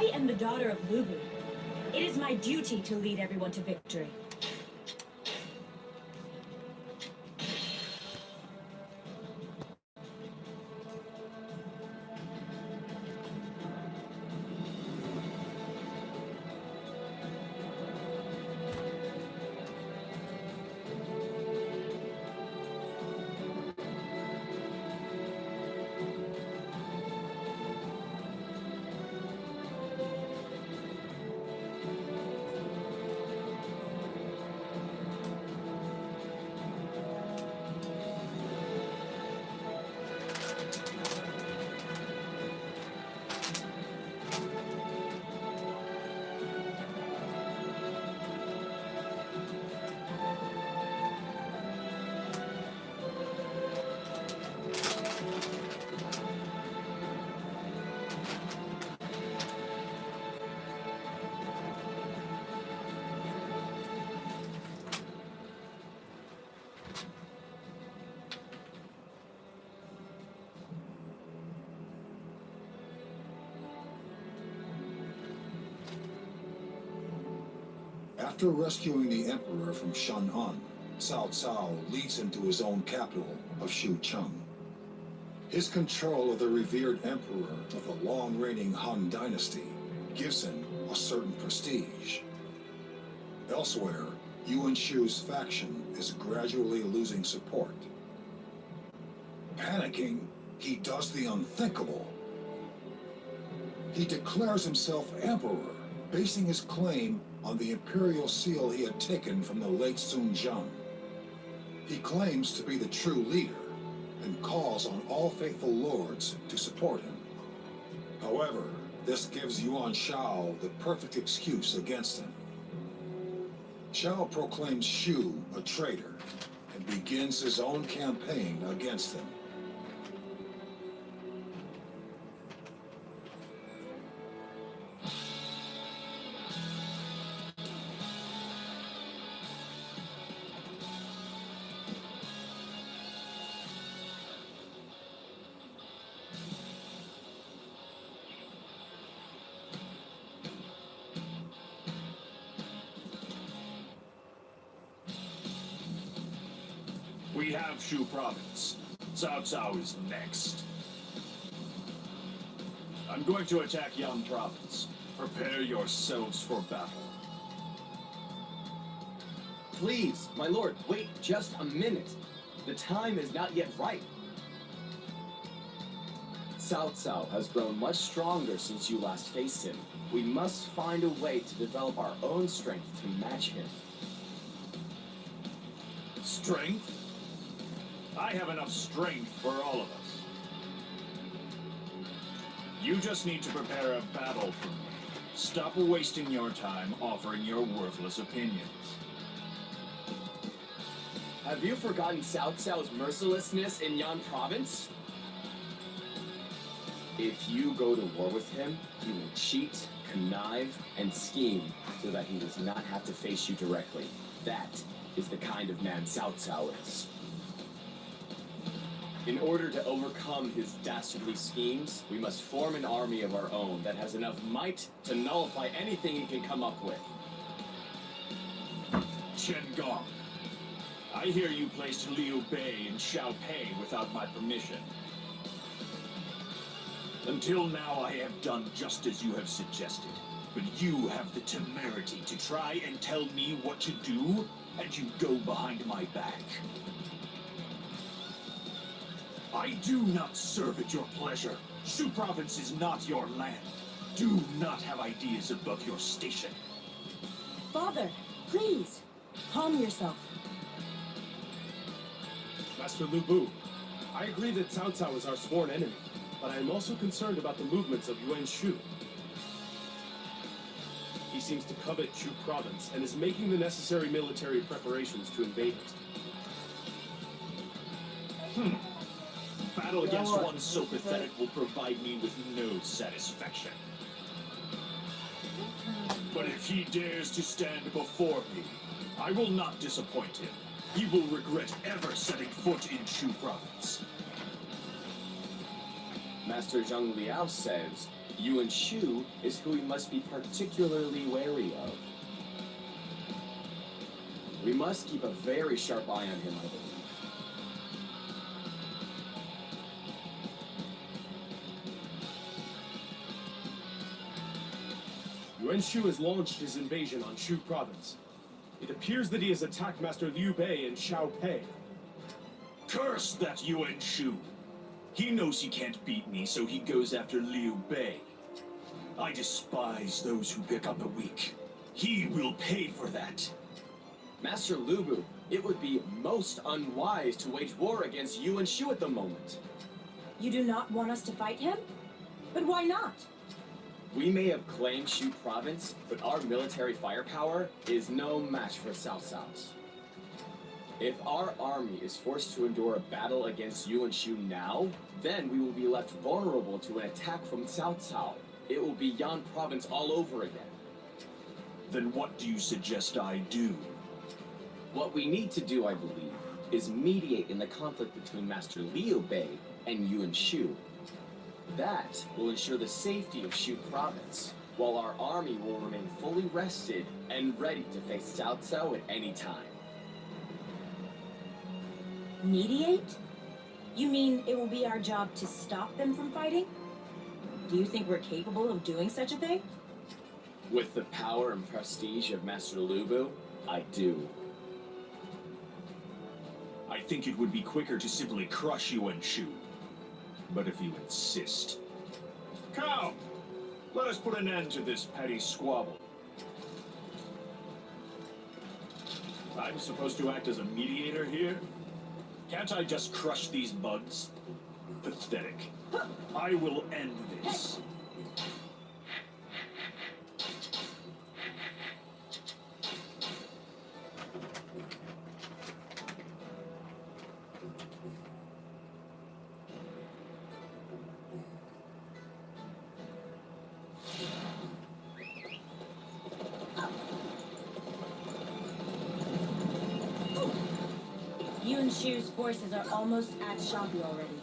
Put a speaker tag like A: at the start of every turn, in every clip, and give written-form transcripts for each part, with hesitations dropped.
A: I am the daughter of Lubu. It is my duty to lead everyone to victory.
B: After rescuing the Emperor from Shan'an, Cao Cao leads him to his own capital of Xucheng. His control of the revered Emperor of the long-reigning Han Dynasty gives him a certain prestige. Elsewhere, Yuan Shu's faction is gradually losing support. Panicking, he does the unthinkable. He declares himself Emperor, basing his claim on the imperial seal he had taken from the late Sun Jiang. He claims to be the true leader and calls on all faithful lords to support him. However, this gives Yuan Shao the perfect excuse against him. Shao proclaims Shu a traitor and begins his own campaign against him.
C: We have Shu Province. Cao Cao is next. I'm going to attack Yan Province. Prepare yourselves for battle.
D: Please, my lord, wait just a minute. The time is not yet ripe. Cao Cao has grown much stronger since you last faced him. We must find a way to develop our own strength to match him.
C: Strength? I have enough strength for all of us. You just need to prepare a battle for me. Stop wasting your time offering your worthless opinions.
D: Have you forgotten Cao Cao's mercilessness in Yan Province? If you go to war with him, he will cheat, connive, and scheme so that he does not have to face you directly. That is the kind of man Cao Cao is. In order to overcome his dastardly schemes, we must form an army of our own that has enough might to nullify anything he can come up with.
C: Chen Gong, I hear you placed Liu Bei and Xiao Pei without my permission. Until now, I have done just as you have suggested. But you have the temerity to try and tell me what to do, and you go behind my back. I do not serve at your pleasure. Shu Province is not your land. Do not have ideas above your station.
A: Father, please, calm yourself.
E: Master Lu Bu, I agree that Cao Cao is our sworn enemy, but I am also concerned about the movements of Yuan Shu. He seems to covet Shu Province and is making the necessary military preparations to invade it.
C: Battle against one so pathetic will provide me with no satisfaction. But if he dares to stand before me, I will not disappoint him. He will regret ever setting foot in Shu Province.
D: Master Zhang Liao says Yuan Shu is who we must be particularly wary of. We must keep a very sharp eye on him, I believe.
E: Yuan Shu has launched his invasion on Shu province. It appears that he has attacked Master Liu Bei and Xiao Pei.
C: Curse that Yuan Shu! He knows he can't beat me, so he goes after Liu Bei. I despise those who pick on the weak. He will pay for that.
D: Master Lu Bu, it would be most unwise to wage war against Yuan Shu at the moment.
A: You do not want us to fight him? But why not?
D: We may have claimed Shu province, but our military firepower is no match for Cao Cao's. If our army is forced to endure a battle against Yuan Shu now, then we will be left vulnerable to an attack from Cao Cao. It will be Yan province all over again.
C: Then what do you suggest I do?
D: What we need to do, I believe, is mediate in the conflict between Master Liu Bei and Yuan Shu. That will ensure the safety of Shu province, while our army will remain fully rested and ready to face Cao Cao at any time.
A: Mediate? You mean it will be our job to stop them from fighting? Do you think we're capable of doing such a thing?
D: With the power and prestige of Master Lu Bu, I do.
C: I think it would be quicker to simply crush Yuan Shu. But if you insist... Cow! Let us put an end to this petty squabble. I'm supposed to act as a mediator here? Can't I just crush these bugs? Pathetic. I will end this.
A: Yuan Shu's forces are almost at Shabi already.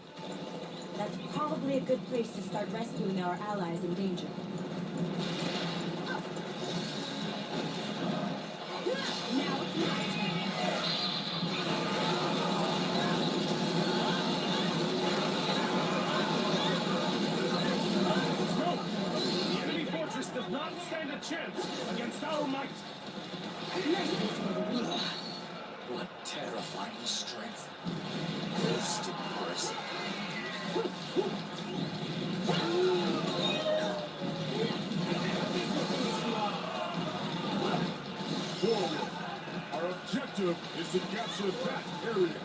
A: That's probably a good place to start rescuing our allies in danger. Now it's my turn.
E: No! The enemy fortress does not stand a chance against our might!
C: What terrifying strength. Most impressive.
E: Forward! Our objective is to capture that area!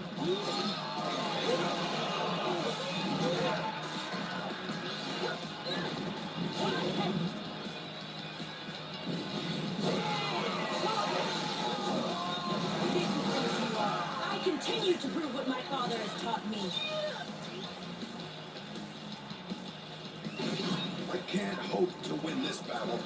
A: I continue to prove what my father has taught me.
B: I can't hope to win this battle.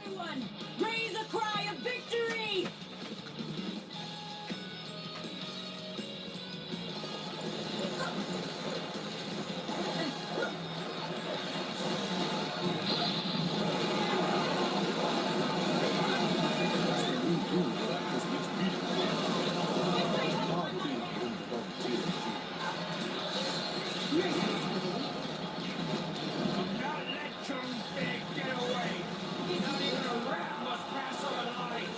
A: Everyone, raise a cry of victory!
C: Not let Chung Big get away! Not even a rat must pass over the line!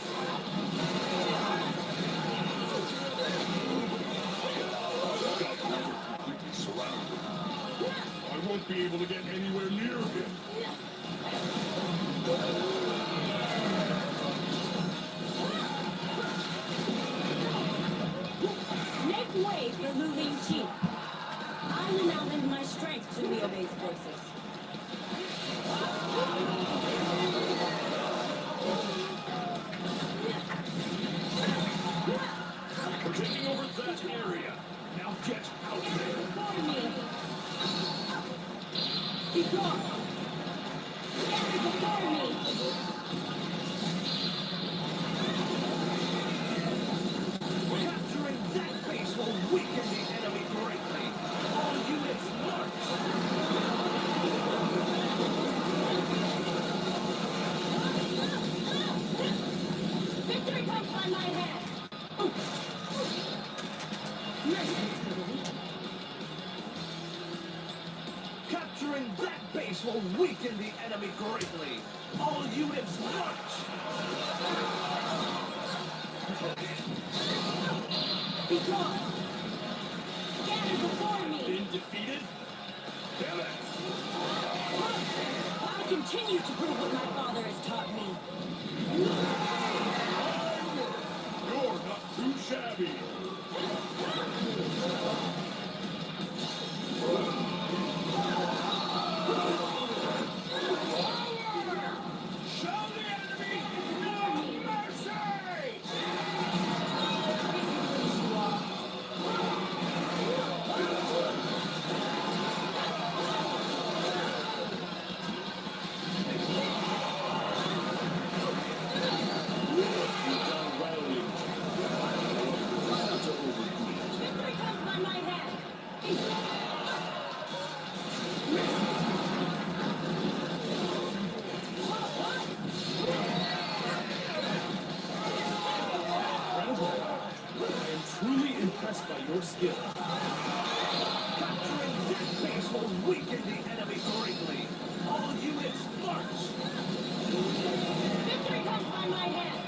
E: Completely surrounded. I won't be able to get anywhere near him.
A: Make way for Lu Linqi. I will now lend my strength to Liu Bei's forces.
C: We're taking over that area. Now get out there.
A: Before me! Be gone! Stand before me!
C: Capturing that Capturing that base will weaken the enemy greatly. All units march!
A: Be gone! Gather before me!
C: Been defeated? Damn it!
A: I'll continue to prove what my father has taught me.
C: You're not too shabby. Show the enemy no mercy!
A: Victory comes by my hand!
E: I am truly impressed by your skill.
C: Capturing that base will weaken the enemy greatly. All units march!
A: Victory comes by my hand!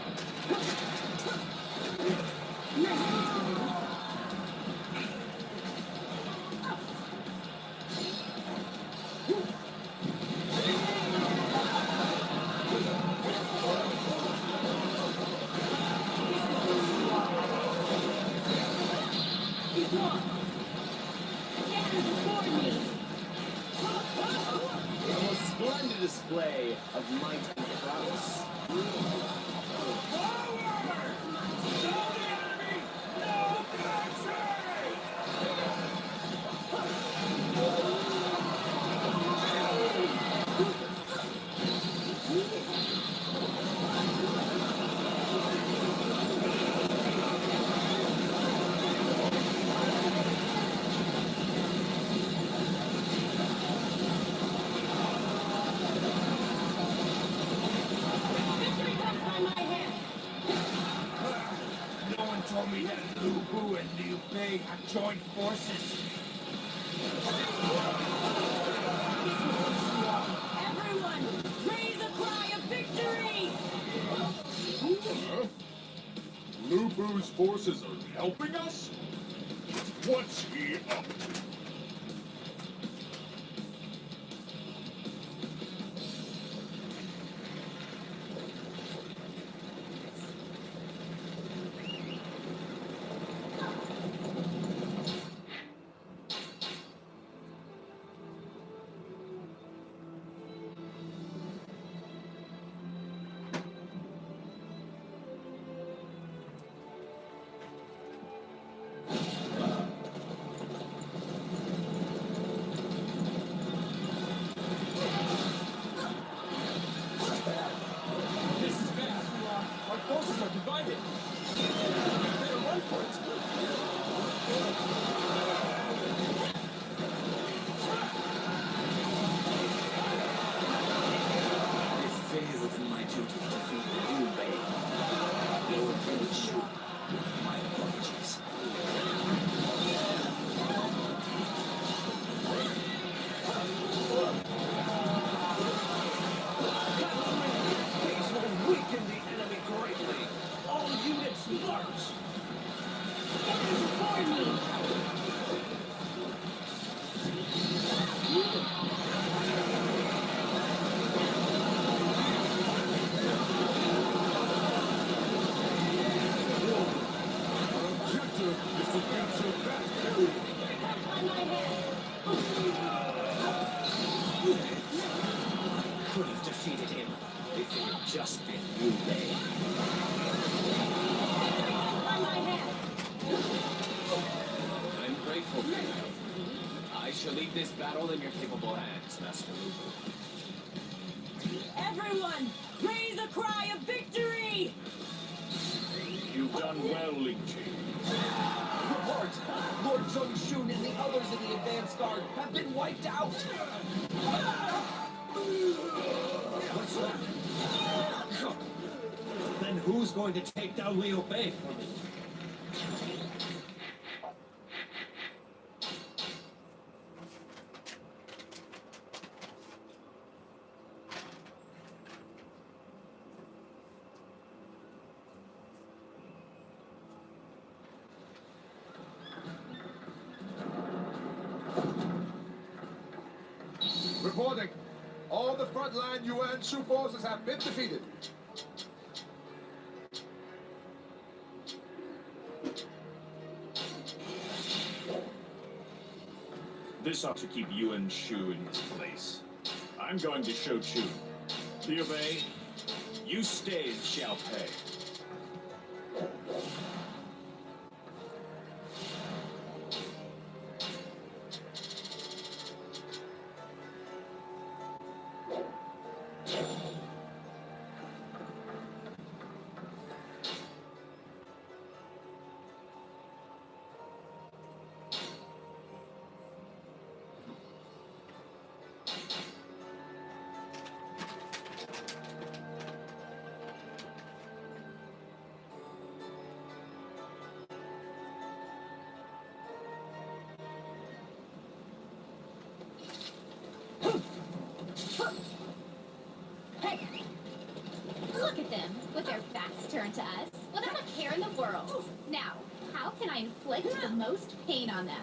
A: Be gone! Gather before me!
D: A most splendid display of might and prowess.
A: Victory comes by my hand!
C: No one told me that Lu Bu and Liu Bei have joined forces.
A: Everyone, raise a cry of victory!
C: Huh? Lu Bu's forces are helping us? What's he up to?
D: This is bad. Our forces are divided. Better run for it.
F: I failed in my duty to defeat Liu Bei. Lord Linqi, my apologies.
C: Base will weaken the enemy greatly. All units march!
A: Gather before me!
C: Objective is to capture that area.
A: Victory comes by my hand!
F: Could have defeated him if it had just been Liu Bei.
A: Victory comes by my hand!
D: I'm grateful for you. I shall leave this battle in your capable hands, Master Lu Bu.
A: Everyone, raise a cry of victory!
C: You've done well, Linqi.
F: Report! Lord Zhong Shun and the others in the advance guard have been wiped out! What's that?
C: Then who's going to take down Liu Bei for me?
G: reporting. All the frontline Yuan Shu forces have been defeated.
C: This ought to keep Yuan Shu in his place. I'm going to show Chu. Liu Bei, you stay in Xiaopei.
H: Look at them, with their backs turned to us, without a care in the world. Now, how can I inflict the most pain on them?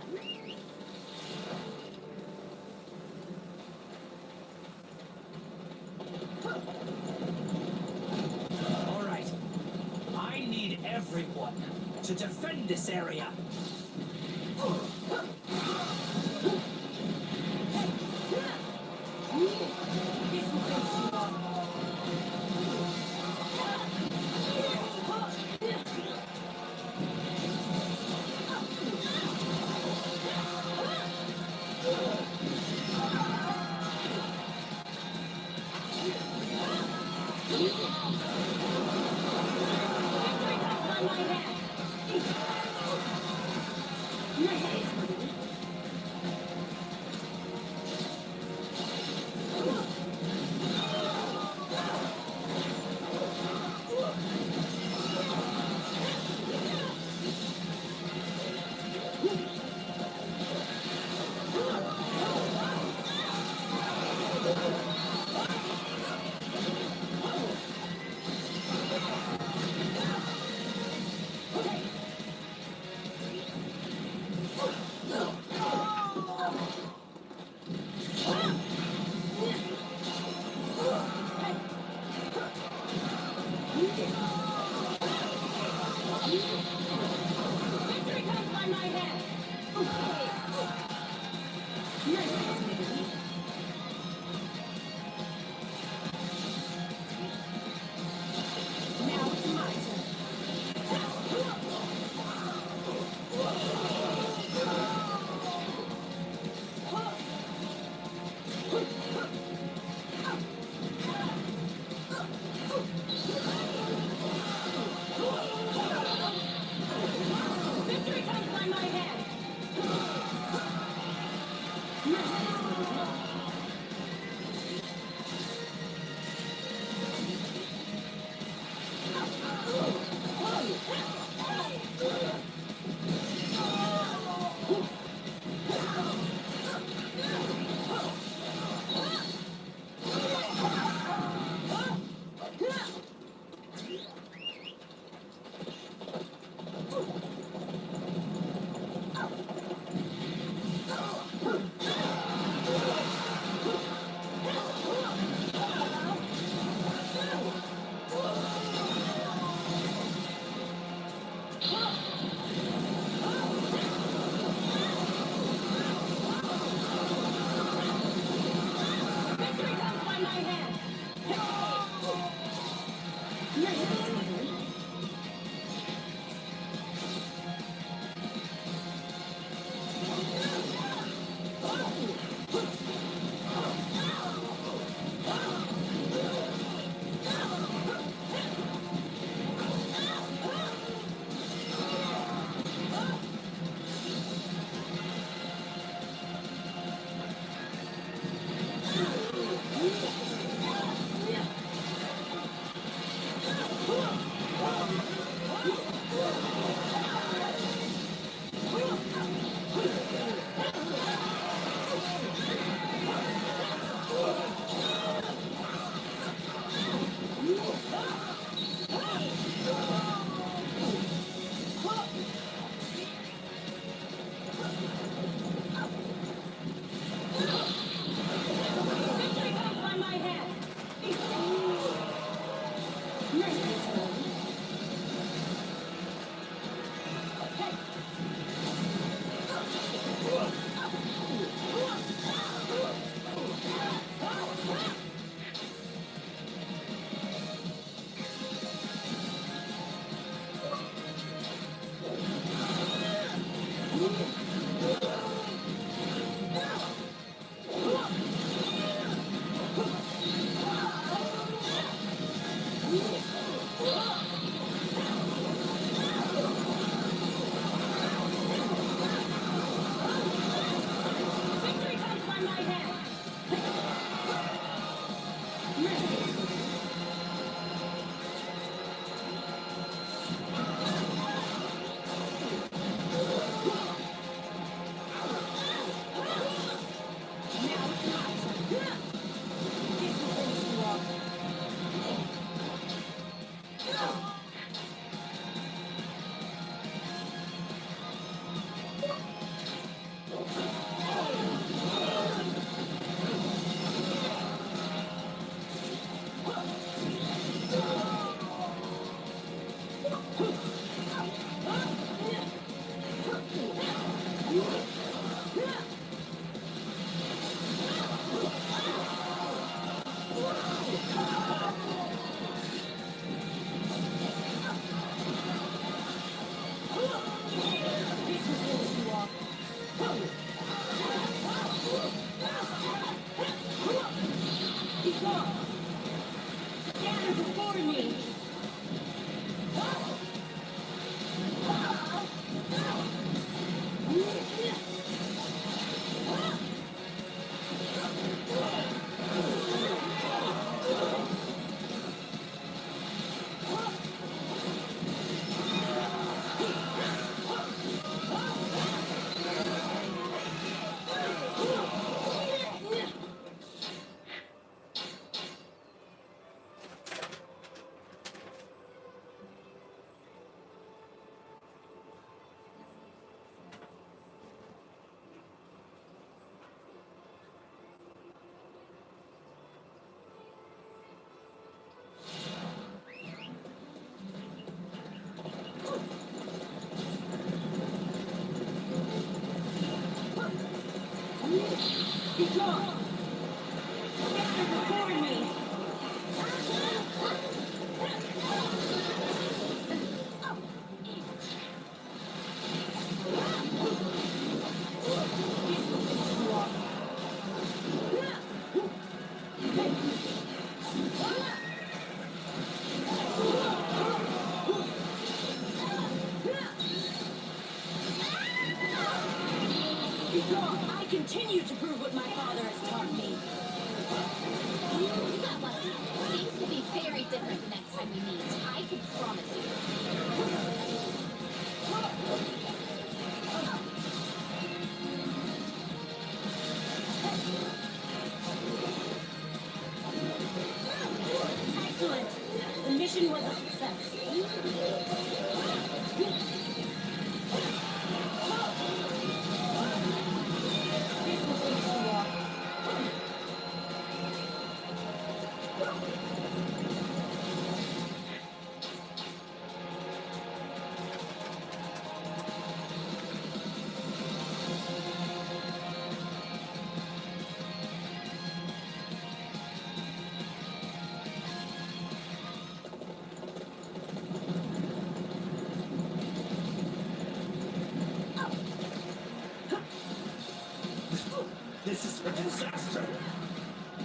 F: All right. I need everyone to defend this area.
A: Victory comes by my hand. Gather before me. Be gone. Gather before me. I continue to prove what my father has taught me.
H: You got lucky. Things will be very different the next time we meet. I can promise you.
A: Excellent. The mission was a success. This will finish the war.
C: This is a disaster.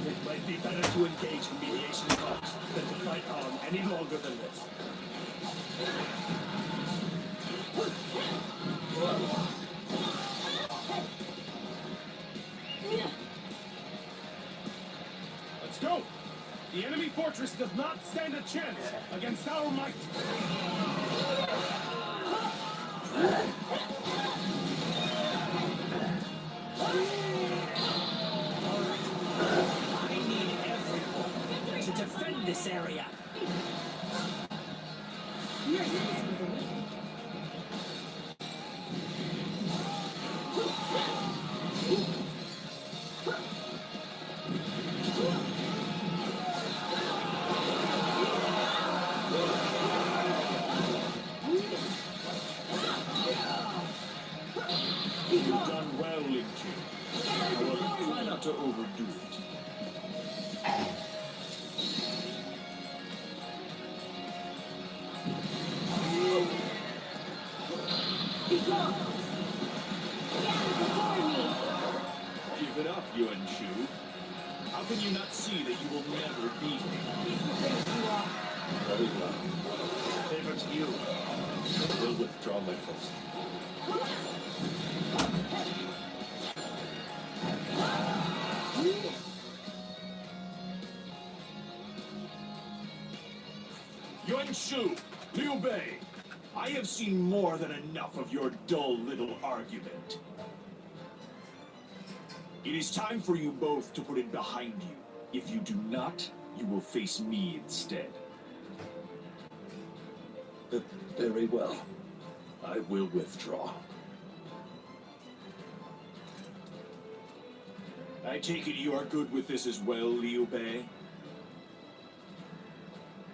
C: It might be better to engage in mediation talks than to fight on any longer than this.
E: Let's go! The enemy fortress does not stand a chance against our might.
F: I need everyone to defend this area.
C: You've done well, Linqi. However, try not to overdo it.
A: Be gone. Gather
C: stop Yuan Shu. How can you not see that you will never beat me?
F: Very well. Favor to you. I will withdraw my force.
C: Yuan Shu, Liu Bei, I have seen more than enough of your dull little argument. It is time for you both to put it behind you. If you do not, you will face me instead.
F: Very well. I will withdraw.
C: I take it you are good with this as well, Liu Bei?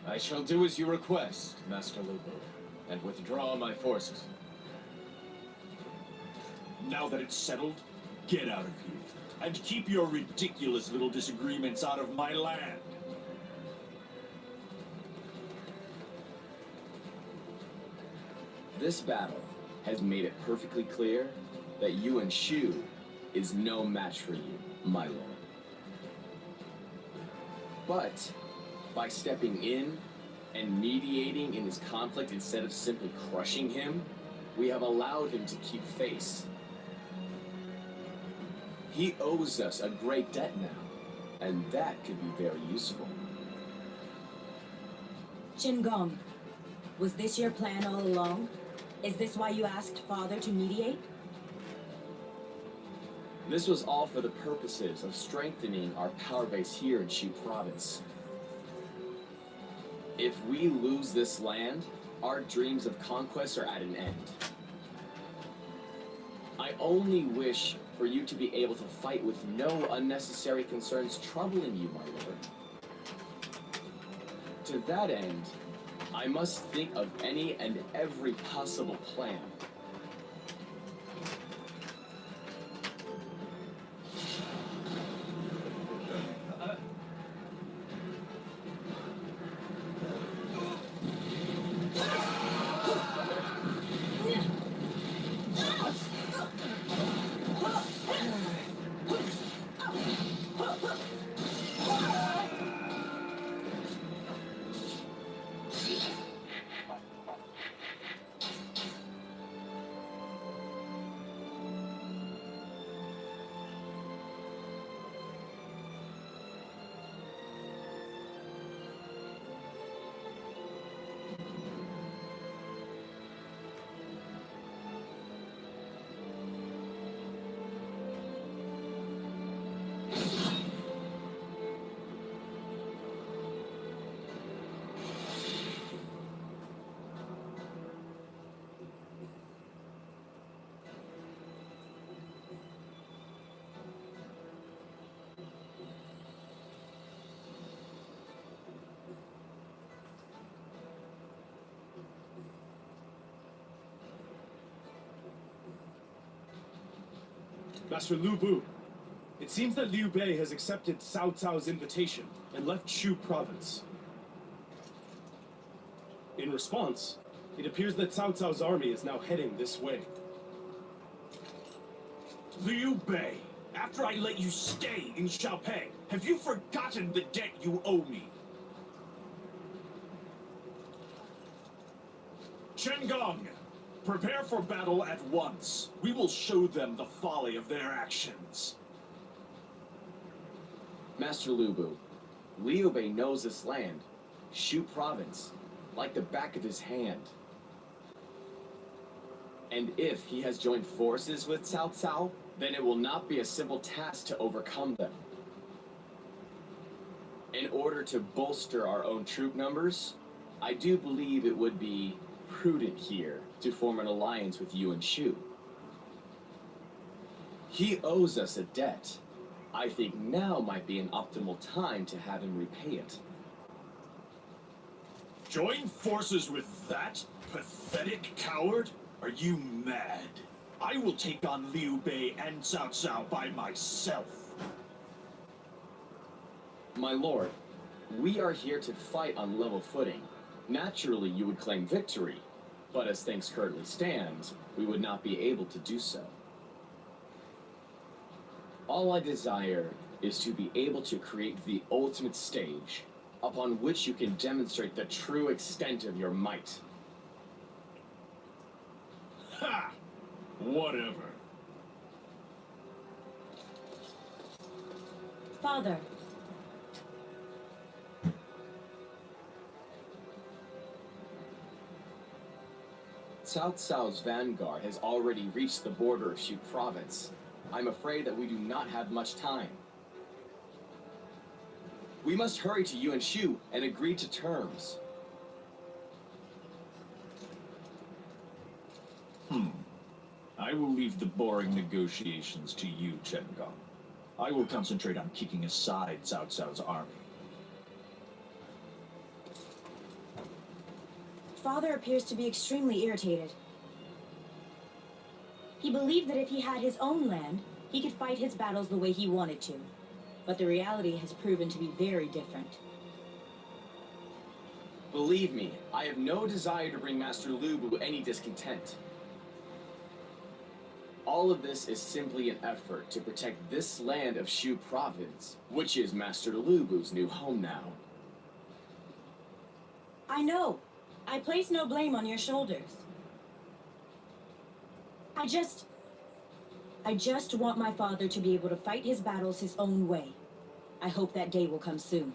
D: I shall do as you request, Master Lu Bu, and withdraw my forces.
C: Now that it's settled, get out of here. And keep your ridiculous little disagreements out of my land.
D: This battle has made it perfectly clear that Yuan Shu is no match for you, my lord. But by stepping in and mediating in his conflict instead of simply crushing him, we have allowed him to keep face. He owes us a great debt now, and that could be very useful.
A: Gong, was this your plan all along? Is this why you asked Father to mediate?
D: This was all for the purposes of strengthening our power base here in Shu Province. If we lose this land, our dreams of conquest are at an end. I only wish for you to be able to fight with no unnecessary concerns troubling you, my lord. To that end, I must think of any and every possible plan.
E: Master Lu Bu, it seems that Liu Bei has accepted Cao Cao's invitation and left Shu Province. In response, it appears that Cao Cao's army is now heading this way.
C: Liu Bei, after I let you stay in Xiaopeng, have you forgotten the debt you owe me? Gong, prepare for battle at once. We will show them the folly of their actions.
D: Master Lu Bu, Liu Bei knows this land, Shu Province, like the back of his hand. And if he has joined forces with Cao Cao, then it will not be a simple task to overcome them. In order to bolster our own troop numbers, I do believe it would be prudent here to form an alliance with Yuan Shu. He owes us a debt. I think now might be an optimal time to have him repay it.
C: Join forces with that pathetic coward? Are you mad? I will take on Liu Bei and Cao Cao by myself.
D: My lord, we are here to fight on level footing. Naturally, you would claim victory, but as things currently stand, we would not be able to do so. All I desire is to be able to create the ultimate stage upon which you can demonstrate the true extent of your might.
C: Ha! Whatever.
A: Father.
D: Cao Cao's vanguard has already reached the border of Shu province. I'm afraid that we do not have much time. We must hurry to Yuan Shu and agree to terms.
C: I will leave the boring negotiations to you, Chen Gong. I will concentrate on kicking aside Cao Cao's army.
A: Father appears to be extremely irritated. He believed that if he had his own land, he could fight his battles the way he wanted to. But the reality has proven to be very different.
D: Believe me, I have no desire to bring Master Lu Bu any discontent. All of this is simply an effort to protect this land of Shu province, which is Master Lu Bu's new home now.
A: I know. I place no blame on your shoulders. I just want my father to be able to fight his battles his own way. I hope that day will come soon.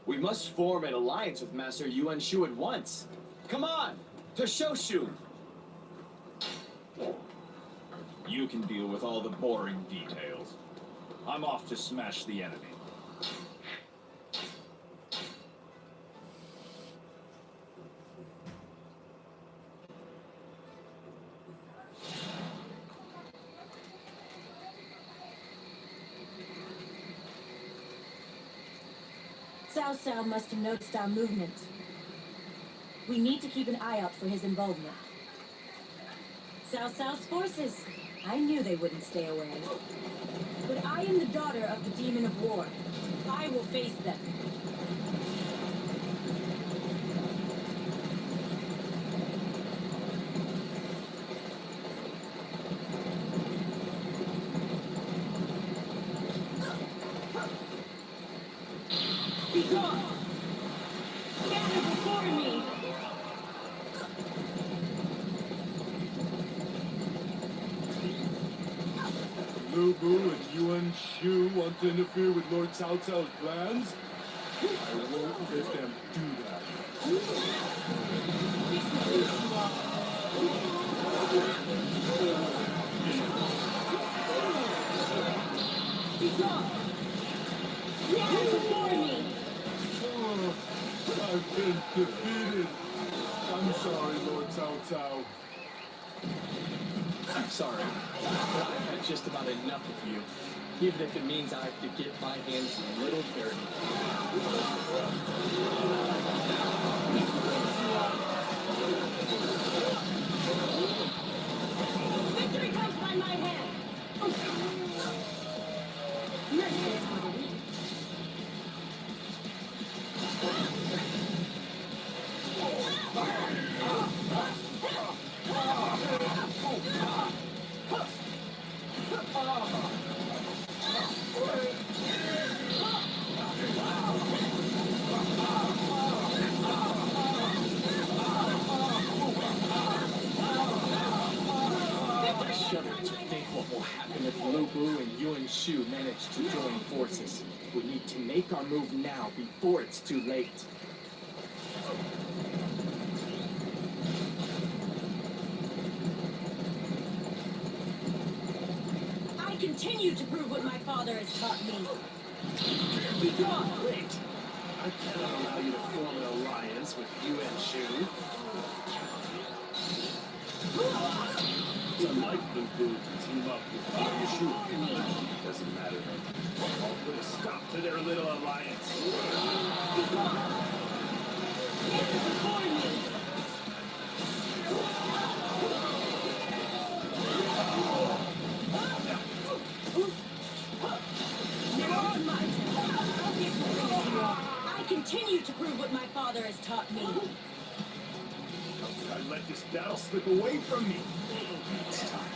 D: We must form an alliance with Master Yuan Shu at once. Come on, to Shoshu!
C: You can deal with all the boring details. I'm off to smash the enemy.
A: Cao Cao must have noticed our movements. We need to keep an eye out for his involvement. Cao Cao's forces. I knew they wouldn't stay away. But I am the daughter of the demon of war. I will face them. Be gone! Scatter before me!
E: Lu Bu and Yuan Shu want to interfere with Lord Cao Cao's plans? I won't let them do that.
A: Be gone! Scatter before me!
E: Oh, I've been defeated. I'm sorry, Lord Cao Cao.
D: I'm sorry. I've had just about enough of you. Even if it means I have to get my hands a little dirty.
A: Victory comes by my hand! Mercy is for the weak.
D: I shudder to think what will happen if Lu Bu and Yuan Shu manage to join forces. We need to make our move now before it's too late.
A: I continue to prove what my father has taught me. Be gone!
E: Wait! I cannot allow you to form an alliance with Yuan Shu. It's unlikely Lu Bu to team up with Yuan Shu. Doesn't matter. I'll put a stop to their little alliance.
A: Be gone! Scatter before me! Now it's my turn. This will finish you off. I continue to prove what my father has taught me.
E: How could I let this battle slip away from me? Next time,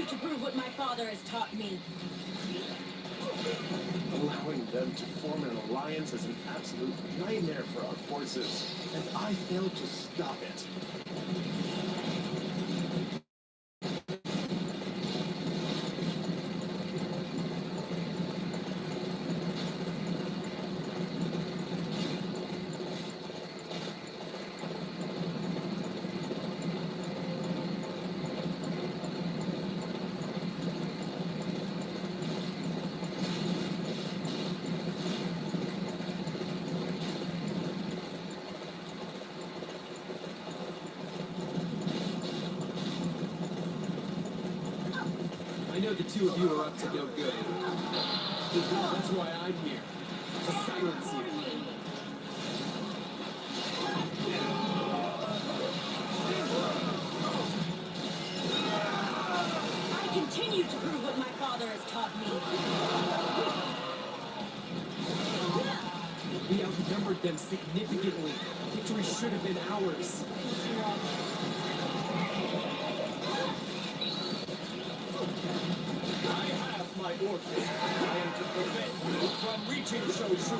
A: to prove what my father has taught me.
I: Allowing them to form an alliance is an absolute nightmare for our forces, and I failed to stop it. I know the two of you are up to no good. That's why I'm here. To silence you.
A: I continue to prove what my father has taught me.
I: We outnumbered them significantly. Victory should have been ours.
C: I have my orders. I am to prevent you from reaching Shoshu.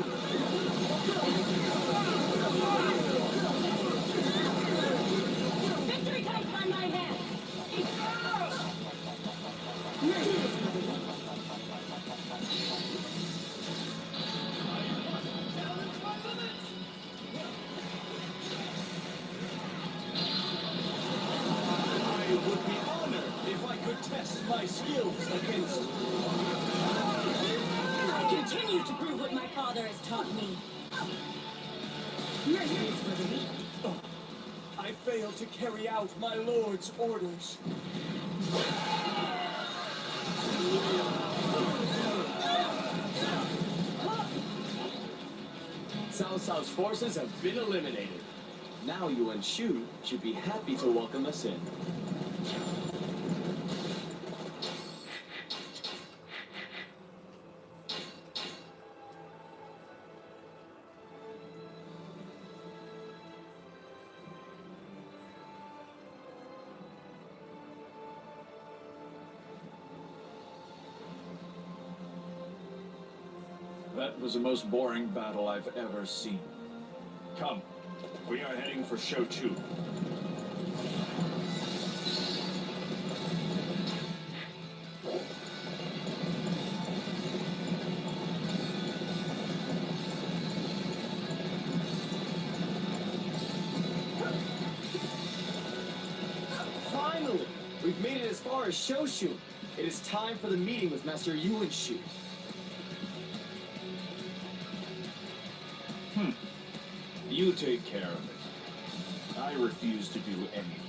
A: Victory comes by my hand.
C: I would be honored if I could test my skills against you.
A: I continue to prove what my father has taught me. Mercies, Liberty.
C: I failed to carry out my lord's orders.
D: Cao Cao's forces have been eliminated. Now Yuan Shu should be happy to welcome us in.
C: That was the most boring battle I've ever seen. Come, we are heading for Shochu.
D: Finally! We've made it as far as Shoshu. It is time for the meeting with Master Yuan Shu.
C: You take care of it. I refuse to do anything.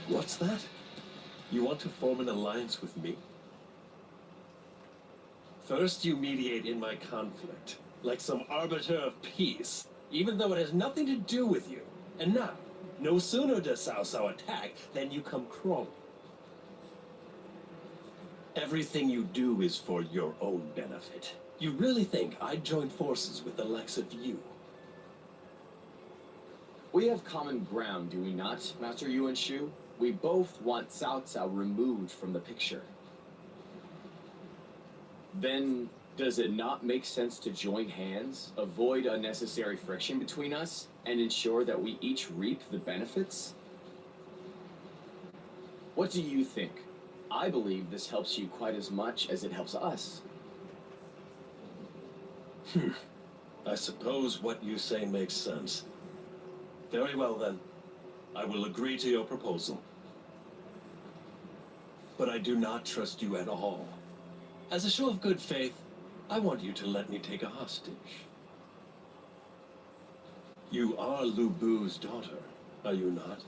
I: What's that? You want to form an alliance with me? First you mediate in my conflict, like some arbiter of peace, even though it has nothing to do with you. And now, no sooner does Cao Cao attack than you come crawling. Everything you do is for your own benefit. You really think I'd join forces with the likes of you?
D: We have common ground, do we not, Master Yuan Shu? We both want Cao Cao removed from the picture. Then, does it not make sense to join hands, avoid unnecessary friction between us, and ensure that we each reap the benefits? What do you think? I believe this helps you quite as much as it helps us.
I: I suppose what you say makes sense. Very well then. I will agree to your proposal. But I do not trust you at all. As a show of good faith, I want you to let me take a hostage. You are Lu Bu's daughter, are you not?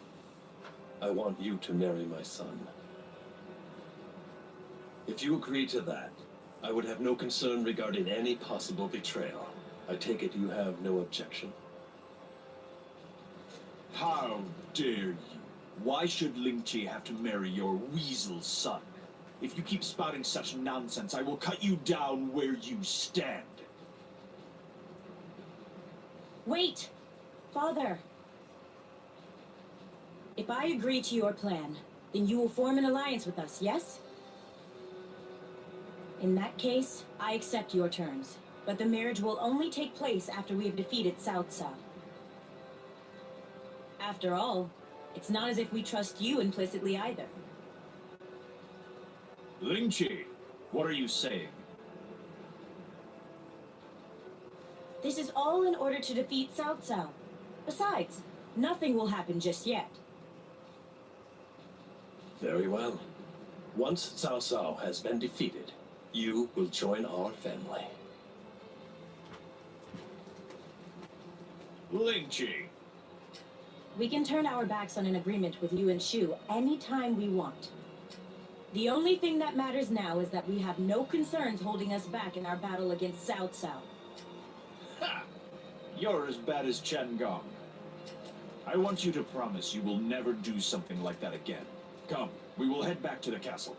I: I want you to marry my son. If you agree to that, I would have no concern regarding any possible betrayal. I take it you have no objection.
C: How dare you? Why should Linqi have to marry your weasel son? If you keep spouting such nonsense, I will cut you down where you stand.
A: Wait! Father, if I agree to your plan, then you will form an alliance with us, yes? In that case, I accept your terms. But the marriage will only take place after we have defeated Cao Cao. After all, it's not as if we trust you implicitly either.
C: Linqi, what are you saying?
A: This is all in order to defeat Cao Cao. Besides, nothing will happen just yet.
I: Very well. Once Cao Cao has been defeated, you will join our family.
C: Linqi,
A: We can turn our backs on an agreement with Yuan Shu anytime we want. The only thing that matters now is that we have no concerns holding us back in our battle against Cao Cao.
C: ha! You're as bad as Chen Gong. I want you to promise you will never do something like that again. Come, we will head back to the castle.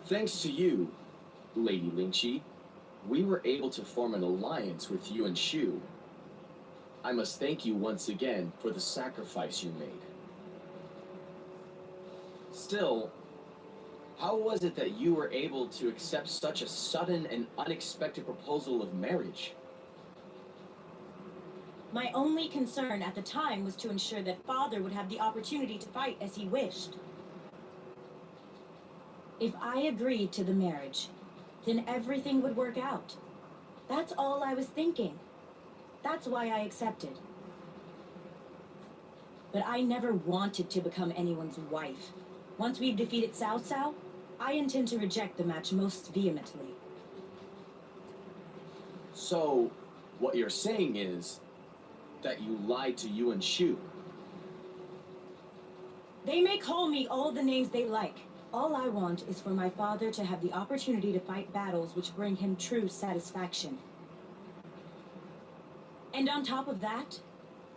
D: Thanks to you, Lady Linqi, we were able to form an alliance with Yuan Shu. I must thank you once again for the sacrifice you made. Still, how was it that you were able to accept such a sudden and unexpected proposal of marriage?
A: My only concern at the time was to ensure that Father would have the opportunity to fight as he wished. If I agreed to the marriage, then everything would work out. That's all I was thinking. That's why I accepted. But I never wanted to become anyone's wife. Once we've defeated Cao Cao, I intend to reject the match most vehemently.
D: So, what you're saying is that you lied to Yuan Shu.
A: They may call me all the names they like. All I want is for my father to have the opportunity to fight battles which bring him true satisfaction. And on top of that,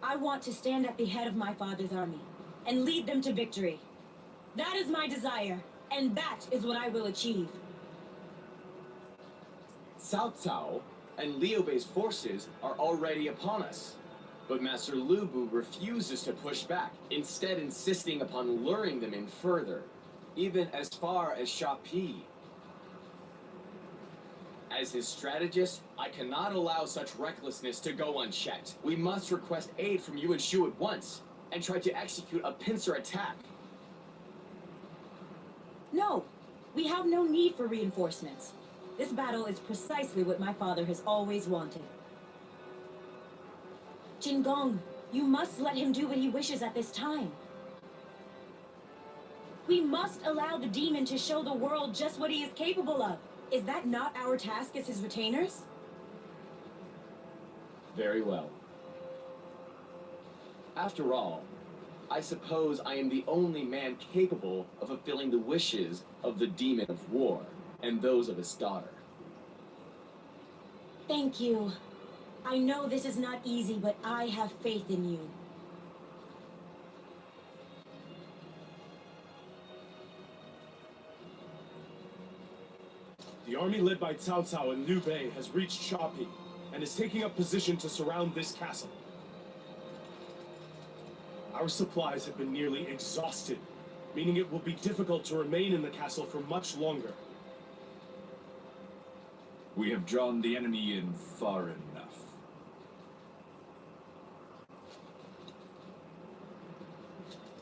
A: I want to stand at the head of my father's army and lead them to victory. That is my desire, and that is what I will achieve.
D: Cao Cao and Liu Bei's forces are already upon us. But Master Lu Bu refuses to push back, instead insisting upon luring them in further, even as far as Shapi. As his strategist, I cannot allow such recklessness to go unchecked. We must request aid from Yuan Shu at once, and try to execute a pincer attack.
A: No, we have no need for reinforcements. This battle is precisely what my father has always wanted. Jin Gong, you must let him do what he wishes at this time. We must allow the demon to show the world just what he is capable of. Is that not our task as his retainers?
D: Very well. After all, I suppose I am the only man capable of fulfilling the wishes of the demon of war and those of his daughter.
A: Thank you. I know this is not easy, but I have faith in you.
E: The army led by Cao Cao and Liu Bei has reached Shapi and is taking up position to surround this castle. Our supplies have been nearly exhausted, meaning it will be difficult to remain in the castle for much longer.
C: We have drawn the enemy in far enough.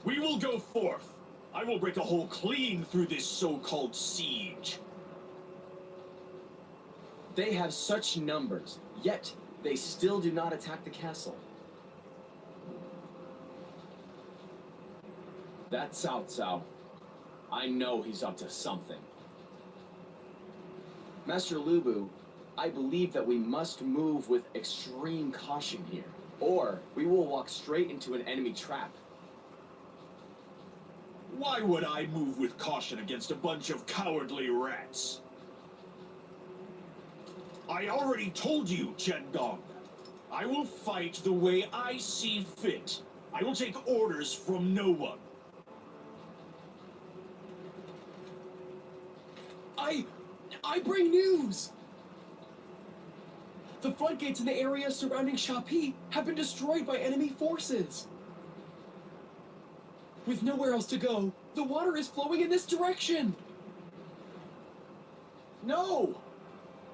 C: We will go forth. I will break a hole clean through this so-called siege.
D: They have such numbers, yet they still do not attack the castle. That Cao Cao, I know he's up to something. Master Lu Bu, I believe that we must move with extreme caution here, or we will walk straight into an enemy trap.
C: Why would I move with caution against a bunch of cowardly rats? I already told you, Chen Gong. I will fight the way I see fit. I will take orders from no one.
J: I bring news! The floodgates in the area surrounding Shapi have been destroyed by enemy forces. With nowhere else to go, the water is flowing in this direction!
D: No!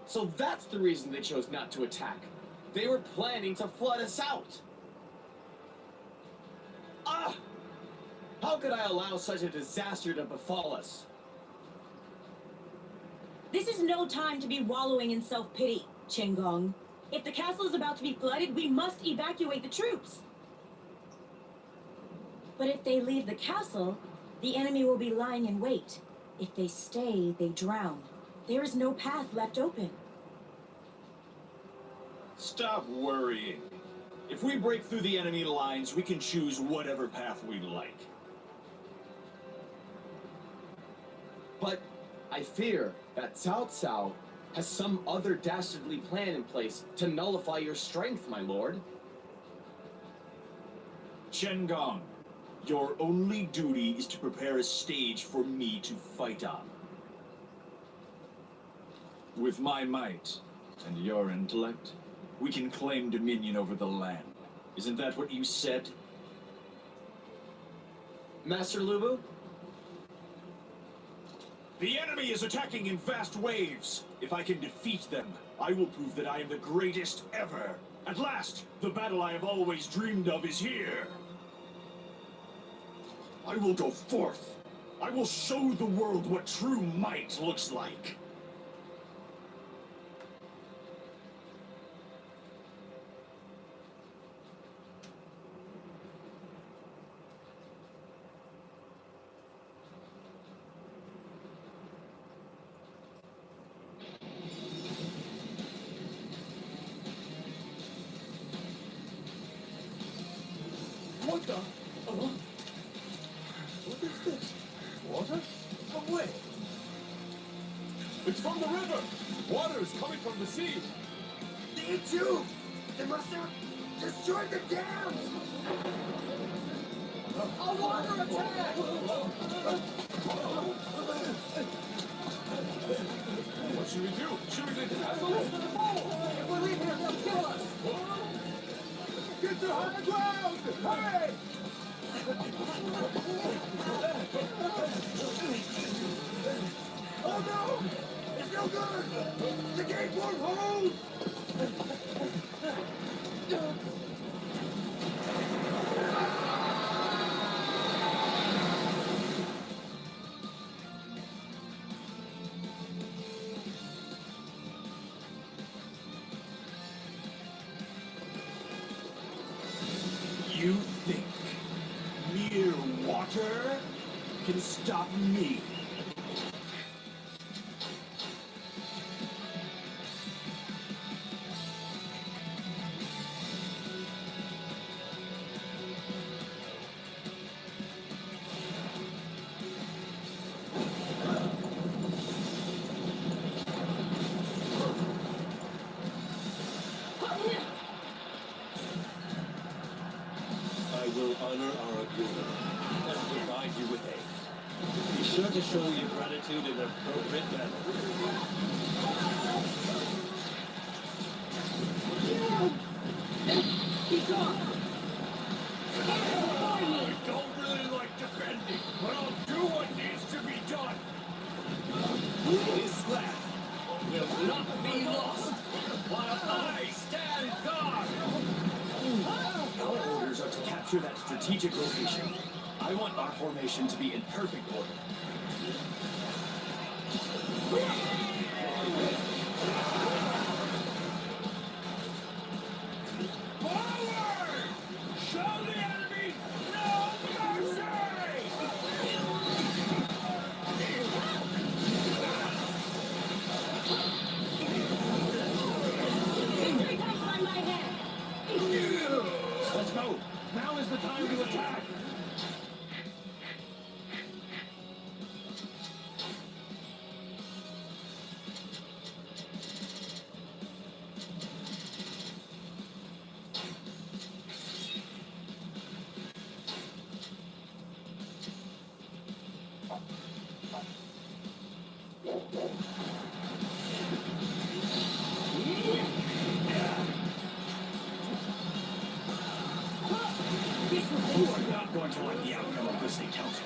D: So that's the reason they chose not to attack. They were planning to flood us out. Ah! How could I allow such a disaster to befall us?
A: This is no time to be wallowing in self-pity, Qinggong. If the castle is about to be flooded, we must evacuate the troops. But if they leave the castle, the enemy will be lying in wait. If they stay, they drown. There is no path left open.
C: Stop worrying. If we break through the enemy lines, we can choose whatever path we like.
D: But I fear that Cao Cao has some other dastardly plan in place to nullify your strength, my lord.
C: Chen Gong, your only duty is to prepare a stage for me to fight on. With my might and your intellect, we can claim dominion over the land. Isn't that what you said?
D: Master Lu Bu?
C: The enemy is attacking in vast waves. If I can defeat them, I will prove that I am the greatest ever. At last, the battle I have always dreamed of is here. I will go forth. I will show the world what true might looks like.
J: What the? What is this? Water? From where?
E: It's from the river! Water is coming from the sea!
G: The tube! They must have destroyed the dam!
J: A water attack!
E: What should we do? Should we leave the castle?
J: If we leave here, they'll kill us!
G: Get to high ground! Hurry! Oh no! It's no good! The gate won't hold!
C: You think mere water can stop me?
I: I will honor our agreement and provide you with aid. Be sure to show your gratitude in an appropriate manner.
C: I don't really like defending, but I'll do what needs to be done.
F: This land will not be lost while I stand guard!
C: Our orders are to capture that strategic location. I want our formation to be in perfect order. outcome of this encounter.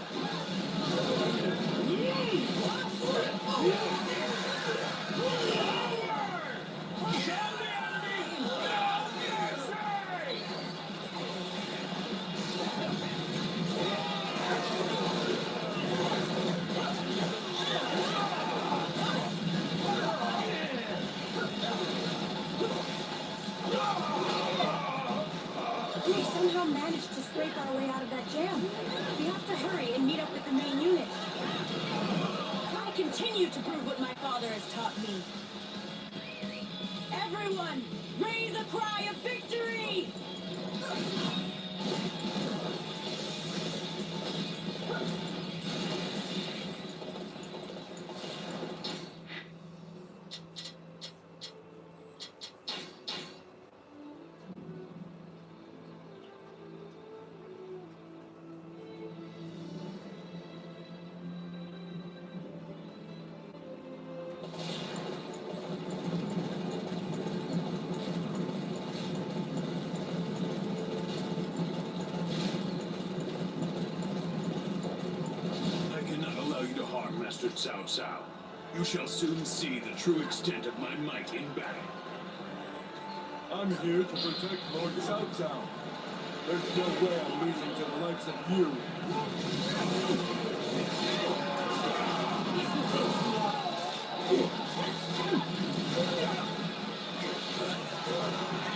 A: We somehow managed to scrape our way out of that jam. We have to hurry and meet up with the main unit. I'll continue to prove what my father has taught me. Everyone, raise a cry of victory!
C: I cannot allow you to harm Master Cao Cao. You shall soon see the true extent of my might in battle.
E: I'm here to protect Lord Cao Cao. There's no way I'm losing to the likes of you.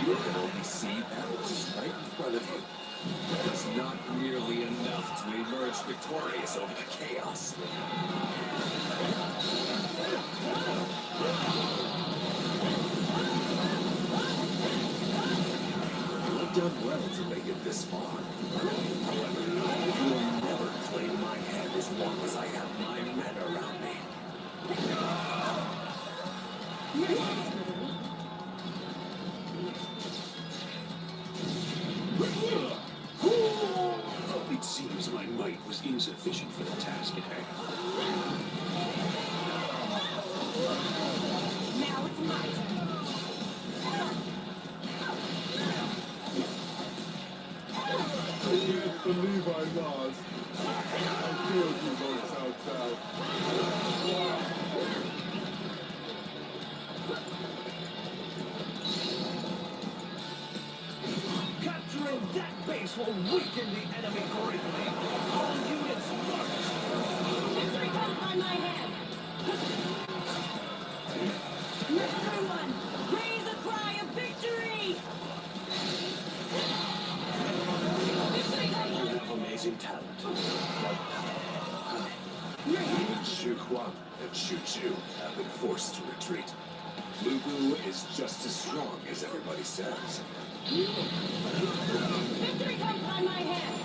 F: You can only see that which is right in front of you. That is not nearly enough to emerge victorious over the chaos. You have done well to make it this far. However, you will never claim my hand as long as I have my men around me.
C: It seems my might was insufficient for the task at hand.
A: Now it's my turn.
E: I can't believe I lost. I failed you, Lord Cao Cao.
J: Capturing that base will weaken the enemy greatly. All units march!
A: Victory comes by my hand. Everyone, raise a cry of victory! Victory comes
F: You have amazing talent. Even Xu Huang and Xu Chu have been forced to retreat. Lu Bu is just as strong as everybody says.
A: Victory comes by my hand.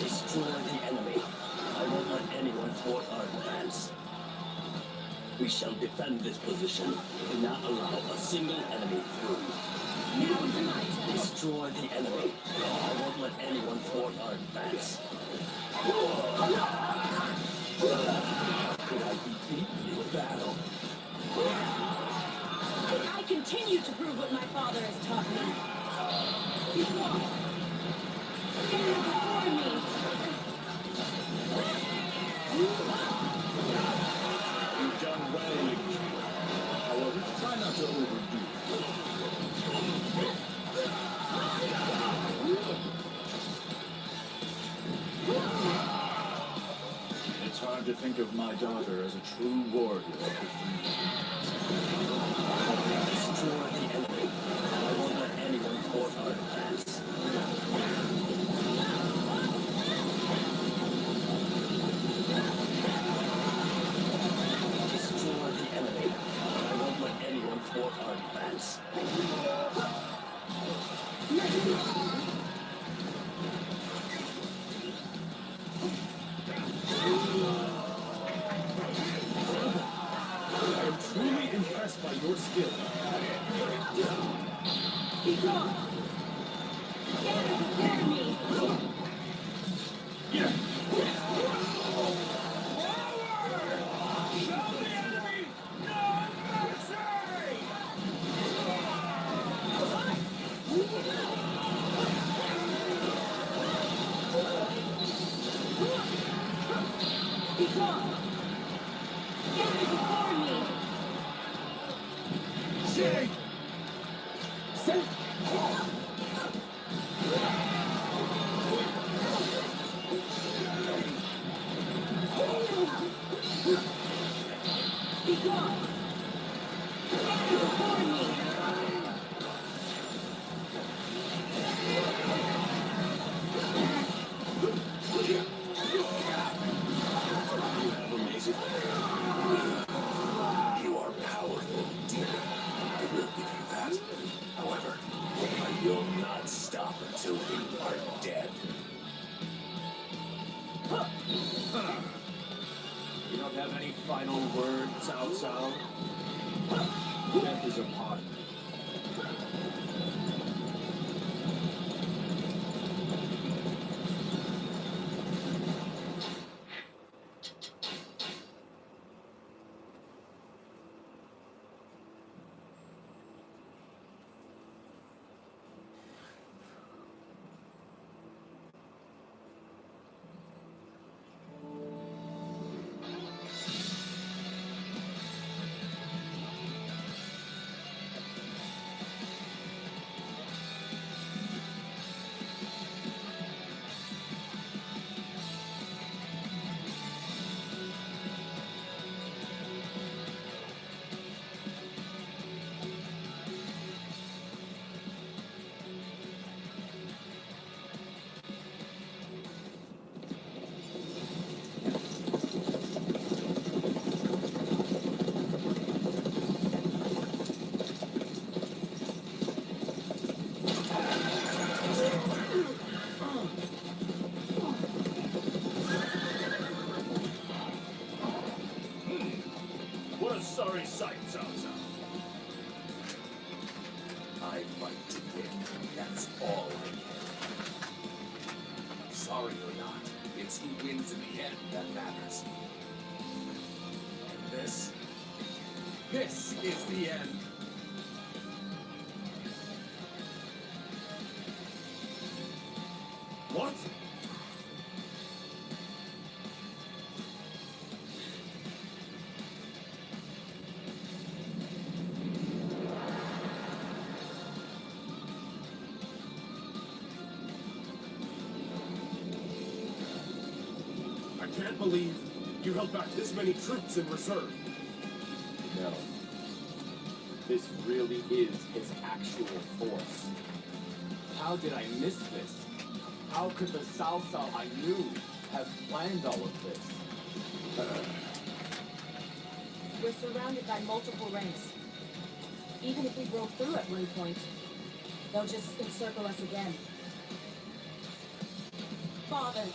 F: Destroy the enemy. I won't let anyone thwart our advance. We shall defend this position and not allow a single enemy through.
A: Now it's my turn.
F: Destroy the enemy. I won't let anyone thwart our advance. Could I be beaten in battle?
A: I continue to prove what my father has taught me. Stand before me.
C: You've done well, Linqi. However, try not to overdo it. It's hard to think of my daughter as a true warrior after 3 years.
F: Destroy the enemy. I won't let anyone thwart our advance. Destroy the enemy. I won't let anyone thwart our advance.
J: I am truly impressed by your skill.
A: Be gone. Stand before me. Be gone! Stand before me!
F: Amazing. You are powerful, demon. I will give you that. However, I will not stop until you are dead.
J: You don't have any final words, Cao Cao? Death is upon me. What a sorry sight, Cao Cao.
F: I fight to win. That's all I care. Sorry or not, it's who wins in the end that matters. And this is the end.
J: What?
E: I can't believe you held back this many troops in reserve.
D: No. This really is his actual force. How did I miss this? How could the Cao Cao I knew have planned all of this?
A: We're surrounded by multiple ranks. Even if we broke through at one point, they'll just encircle us again. Father,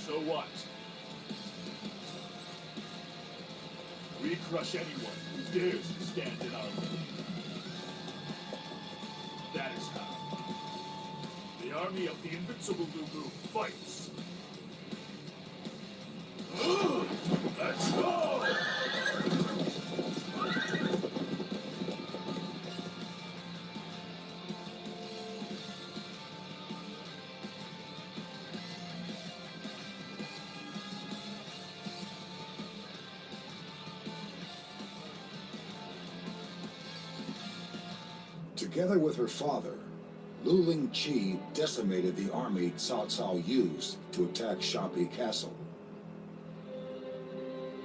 E: So what? We crush anyone who dares to stand in our way. That is how the army of the invincible Lubu fights. Let's go!
B: Together with her father, Linqi decimated the army Cao Cao used to attack Shapi Castle.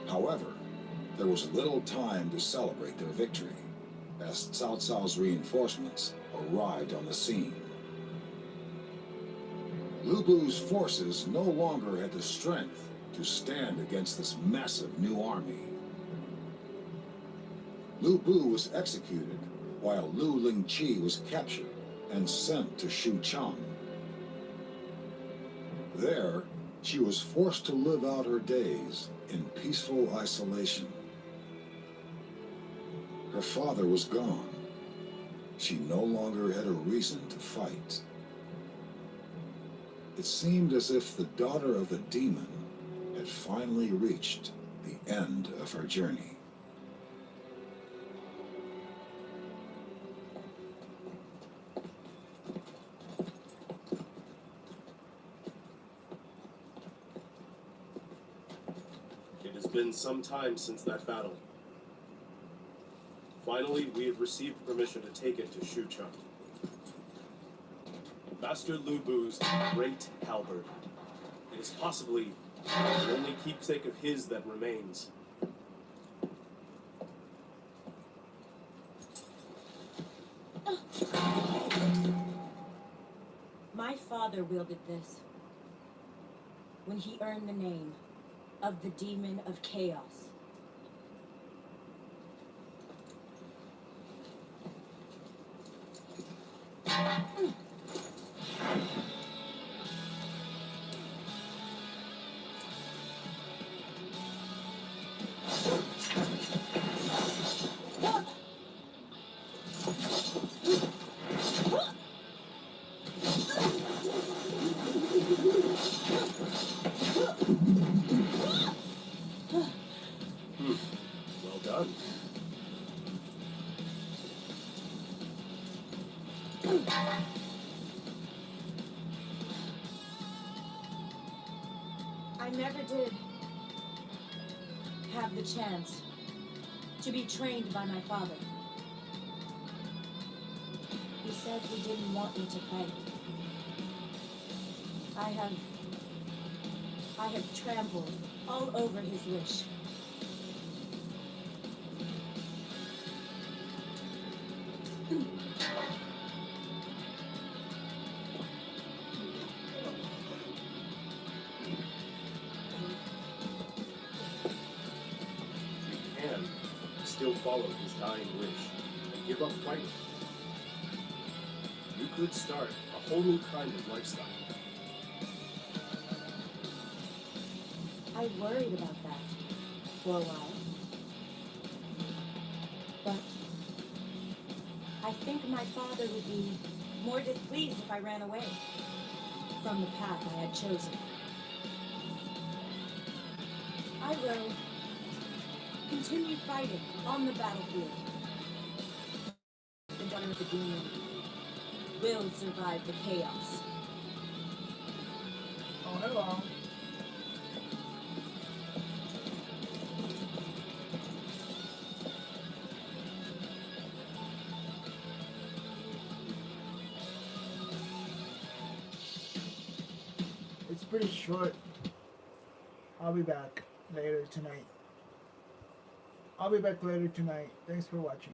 B: However, there was little time to celebrate their victory, as Cao Cao's reinforcements arrived on the scene. Lu Bu's forces no longer had the strength to stand against this massive new army. Lu Bu was executed, while Linqi was captured and sent to Xuchang. There, she was forced to live out her days in peaceful isolation. Her father was gone. She no longer had a reason to fight. It seemed as if the daughter of the demon had finally reached the end of her journey.
E: It has been some time since that battle. Finally, we have received permission to take it to Xuchang. Master Lu Bu's great halberd. It is possibly
I: The only keepsake of his that remains.
A: My father wielded this when he earned the name of the Demon of Chaos.
I: Well done.
A: I never did have the chance to be trained by my father. He said he didn't want me to fight. I have trampled all over his wish.
I: And still follow his dying wish and give up fighting. You could start a whole new kind of lifestyle.
A: I worried about that for a while. But I think my father would be more displeased if I ran away from the path I had chosen. I will continue fighting on the battlefield. The daughter of the demon will survive the chaos.
K: Oh, hello. It's pretty short. I'll be back later tonight. Thanks for watching.